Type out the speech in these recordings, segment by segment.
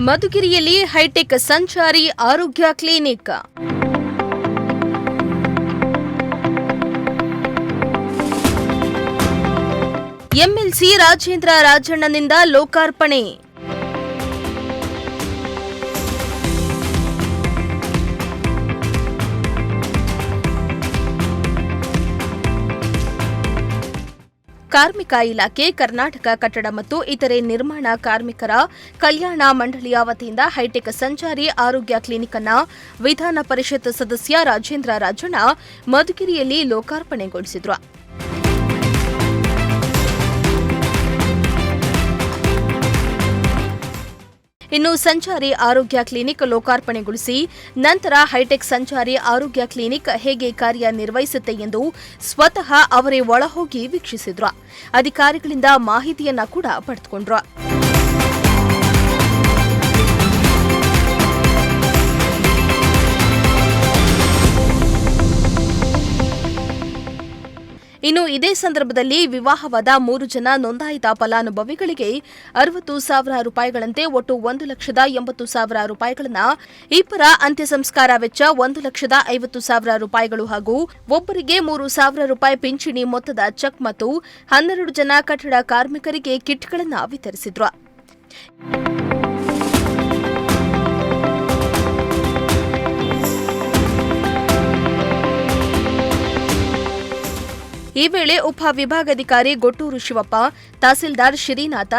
ಮಧುಗಿರಿಯಲ್ಲಿ high tech ಸಂಚಾರಿ ಆರೋಗ್ಯ clinic. MLC Rajendra ರಾಜಣ್ಣನಿಂದ ಲೋಕಾರ್ಪಣೆ. ಕಾರ್ಮಿಕ ಇಲಾಖೆ, ಕರ್ನಾಟಕ ಕಟ್ಟಡ ಮತ್ತು ಇತರೆ ನಿರ್ಮಾಣ ಕಾರ್ಮಿಕರ ಕಲ್ಯಾಣ ಮಂಡಳಿಯ ವತಿಯಿಂದ ಹೈಟೆಕ್ ಸಂಚಾರಿ ಆರೋಗ್ಯ ಕ್ಲಿನಿಕ್ ಅನ್ನು ವಿಧಾನ ಪರಿಷತ್ ಸದಸ್ಯ ರಾಜೇಂದ್ರ ರಾಜಣ್ಣ ಮಧುಗಿರಿಯಲ್ಲಿ ಲೋಕಾರ್ಪಣೆಗೊಳಿಸಿದರು. ಇನ್ನು ಸಂಚಾರಿ ಆರೋಗ್ಯ ಕ್ಲಿನಿಕ್ ಲೋಕಾರ್ಪಣೆಗೊಳಿಸಿ ನಂತರ ಹೈಟೆಕ್ ಸಂಚಾರಿ ಆರೋಗ್ಯ ಕ್ಲಿನಿಕ್ ಹೇಗೆ ಕಾರ್ಯನಿರ್ವಹಿಸುತ್ತೆ ಎಂದು ಸ್ವತಃ ಅವರೇ ಒಳಹೋಗಿ ವೀಕ್ಷಿಸಿದ್ರು. ಅಧಿಕಾರಿಗಳಿಂದ ಮಾಹಿತಿಯನ್ನ ಕೂಡ ಪಡೆದುಕೊಂಡ್ರು. ಇನ್ನು ಇದೇ ಸಂದರ್ಭದಲ್ಲಿ ವಿವಾಹವಾದ 3 ಜನ ನೋಂದಾಯಿತ ಫಲಾನುಭವಿಗಳಿಗೆ 60,000 ರೂಪಾಯಿಗಳಂತೆ ಒಟ್ಟು 1,80,000 ರೂಪಾಯಿಗಳನ್ನು, ಇಬ್ಬರ ಅಂತ್ಯ ಸಂಸ್ಕಾರ ವೆಚ್ಚ 1,50,000 ರೂಪಾಯಿಗಳು ಹಾಗೂ ಒಬ್ಬರಿಗೆ 3,000 ರೂಪಾಯಿ ಪಿಂಚಣಿ ಮೊತ್ತದ ಚೆಕ್ ಮತ್ತು 12 ಜನ ಕಟ್ಟಡ ಕಾರ್ಮಿಕರಿಗೆ ಕಿಟ್ಗಳನ್ನು ವಿತರಿಸಿದ್ರು. ಈ ವೇಳೆ ಉಪ ವಿಭಾಗಾಧಿಕಾರಿ ಗೊಟ್ಟೂರು ಶಿವಪ್ಪ, ತಹಸೀಲ್ದಾರ್ ಶ್ರೀನಾಥ,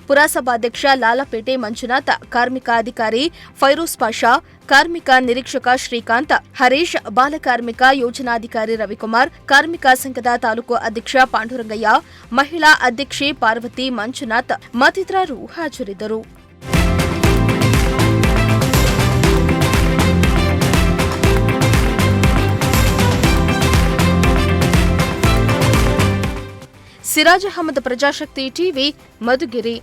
ಪುರಸಭಾಧ್ಯಕ್ಷ ಲಾಲಪೇಟೆ ಮಂಜುನಾಥ್, ಕಾರ್ಮಿಕ ಅಧಿಕಾರಿ ಫೈರೋಜ್ ಪಾಷಾ, ಕಾರ್ಮಿಕ ನಿರೀಕ್ಷಕ ಶ್ರೀಕಾಂತ್, ಹರೀಶ್, ಬಾಲಕಾರ್ಮಿಕ ಯೋಜನಾಧಿಕಾರಿ ರವಿಕುಮಾರ್, ಕಾರ್ಮಿಕ ಸಂಘದ ತಾಲೂಕು ಅಧ್ಯಕ್ಷ ಪಾಂಡುರಂಗಯ್ಯ, ಮಹಿಳಾ ಅಧ್ಯಕ್ಷೆ ಪಾರ್ವತಿ ಮಂಜುನಾಥ್ ಮತ್ತಿತರರು ಹಾಜರಿದ್ದರು. ಸಿರಾಜ್ ಅಹಮದ್, ಪ್ರಜಾಶಕ್ತಿ ಟಿವಿ, ಮಧುಗಿರಿ.